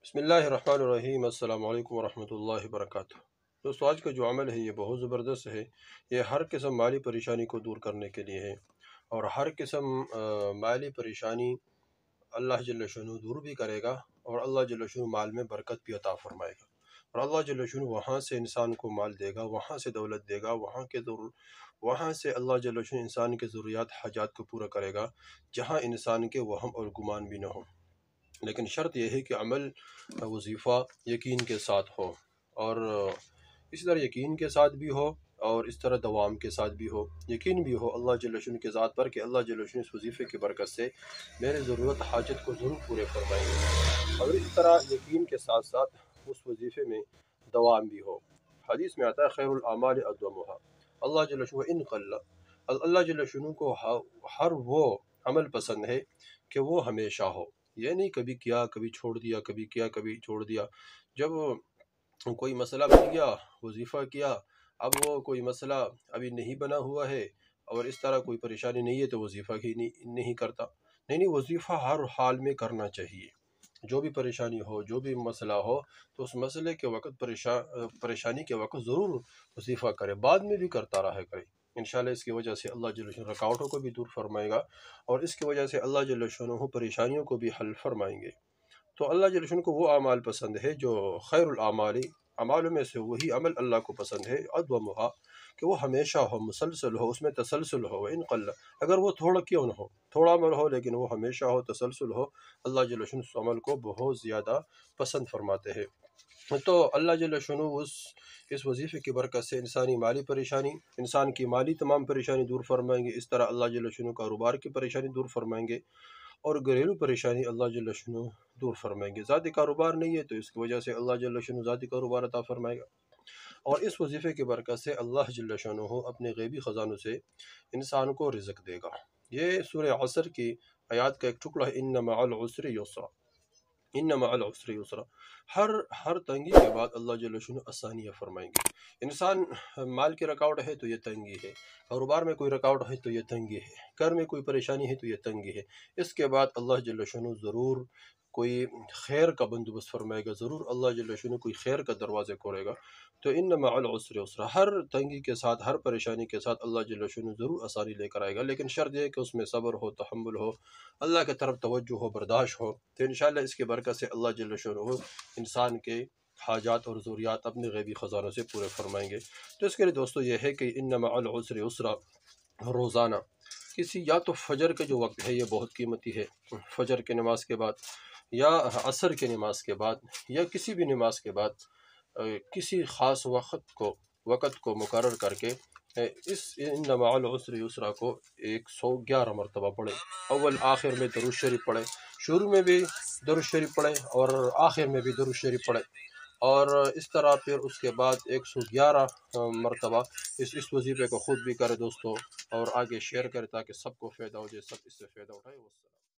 بسم اللہ الرحمن الرحیم۔ السلام علیکم ورحمۃ اللہ وبرکاتہ۔ دوستو، آج کا جو عمل ہے یہ بہت زبردست ہے۔ یہ ہر قسم مالی پریشانی کو دور کرنے کے لیے ہے، اور ہر قسم مالی پریشانی اللہ جل شانہ دور بھی کرے گا، اور اللہ جل شانہ مال میں برکت بھی عطا فرمائے گا، اور اللہ جل شانہ وہاں سے انسان کو مال دے گا، وہاں سے دولت دے گا، وہاں سے اللہ جل شانہ انسان کے ضروریات حاجات کو پورا کرے گا، جہاں انسان کے وہم اور گمان بھی نہ ہو۔ لیکن شرط یہ ہے کہ عمل وظیفہ یقین کے ساتھ ہو، اور اسی طرح یقین کے ساتھ بھی ہو، اور اس طرح دوام کے ساتھ بھی ہو۔ یقین بھی ہو اللہ جل شانہ کے ذات پر کہ اللہ جل شانہ اس وظیفے کی برکت سے میرے ضرورت حاجت کو ضرور پورے فرمائیں گے، اور اس طرح یقین کے ساتھ ساتھ اس وظیفے میں دوام بھی ہو۔ حدیث میں آتا ہے خیر الاعمال ادومها۔ اللہ جل شانہ ان قل، اللہ جل شانہ کو ہر وہ عمل پسند ہے کہ وہ ہمیشہ ہو، یہ نہیں کبھی کیا کبھی چھوڑ دیا، کبھی کیا کبھی چھوڑ دیا۔ جب کوئی مسئلہ بن گیا، وظیفہ کیا، اب وہ کوئی مسئلہ ابھی نہیں بنا ہوا ہے، اور اس طرح کوئی پریشانی نہیں ہے تو وظیفہ ہی نہیں کرتا۔ نہیں، وظیفہ ہر حال میں کرنا چاہیے۔ جو بھی پریشانی ہو، جو بھی مسئلہ ہو، تو اس مسئلے کے وقت پریشانی کے وقت ضرور وظیفہ کرے، بعد میں بھی کرتا رہا کرے۔ انشاءاللہ اس کی وجہ سے اللہ جل شانہ رکاوٹوں کو بھی دور فرمائے گا، اور اس کی وجہ سے اللہ جل شانہ پریشانیوں کو بھی حل فرمائیں گے۔ تو اللہ جل شانہ کو وہ اعمال پسند ہے جو خیر الاعمال، اعمالوں میں سے وہی عمل اللہ کو پسند ہے ادومها، کہ وہ ہمیشہ ہو، مسلسل ہو، اس میں تسلسل ہو۔ ان قل، اگر وہ تھوڑا کیوں نہ ہو، تھوڑا عمل ہو لیکن وہ ہمیشہ ہو، تسلسل ہو، اللہ جل شانہ اس عمل کو بہت زیادہ پسند فرماتے ہیں۔ تو اللہ جل شانہ اس وظیفے کی برکت سے انسانی مالی پریشانی، انسان کی مالی تمام پریشانی دور فرمائیں گے۔ اس طرح اللہ جل شانہ کاروبار کی پریشانی دور فرمائیں گے، اور گھریلو پریشانی اللہ جل شانہ دور فرمائیں گے۔ ذاتی کاروبار نہیں ہے تو اس کی وجہ سے اللہ جل شانہ ذاتی کاروبار عطا فرمائے گا، اور اس وظیفے کی برکت سے اللہ جل شانہ اپنے غیبی خزانوں سے انسان کو رزق دے گا۔ یہ سورہ عصر کی آیات کا ایک ٹکڑا ہے، ان مع العسر یسرا، ان مع العسر یسرا۔ ہر تنگی کے بعد اللہ جل شانہ آسانیاں فرمائیں گے۔ انسان مال کی رکاوٹ ہے تو یہ تنگی ہے، کاروبار میں کوئی رکاوٹ ہے تو یہ تنگی ہے، گھر میں کوئی پریشانی ہے تو یہ تنگی ہے۔ اس کے بعد اللہ جل شانہ ضرور کوئی خیر کا بندوبست فرمائے گا، ضرور اللہ جل شانہ کوئی خیر کا دروازے کھولے گا۔ تو ان مع العسر یسرا، ہر تنگی کے ساتھ، ہر پریشانی کے ساتھ اللہ جل شانہ ضرور آسانی لے کر آئے گا، لیکن شرط یہ ہے کہ اس میں صبر ہو، تحمل ہو، اللہ کی طرف توجہ ہو، برداشت ہو۔ تو انشاءاللہ اس کی برکت سے اللہ جل شانہ انسان کے حاجات اور ضروریات اپنے غیبی خزانوں سے پورے فرمائیں گے۔ تو اس کے لیے دوستو یہ ہے کہ ان مع العسر یسرا، روزانہ کسی، یا تو فجر کا جو وقت ہے یہ بہت قیمتی ہے، فجر کی نماز کے بعد، یا عصر کی نماز کے بعد، یا کسی بھی نماز کے بعد کسی خاص وقت کو مقرر کر کے اس ان مع العسر یسرا کو 111 مرتبہ پڑھے۔ اول آخر میں درود شریف پڑھے، شروع میں بھی درود شریف پڑھے اور آخر میں بھی درود شریف پڑھے، اور اس طرح پھر اس کے بعد 111 مرتبہ اس وظیفے کو خود بھی کرے دوستو، اور آگے شیئر کرے تاکہ سب کو فائدہ ہو جائے، سب اس سے فائدہ اٹھائے۔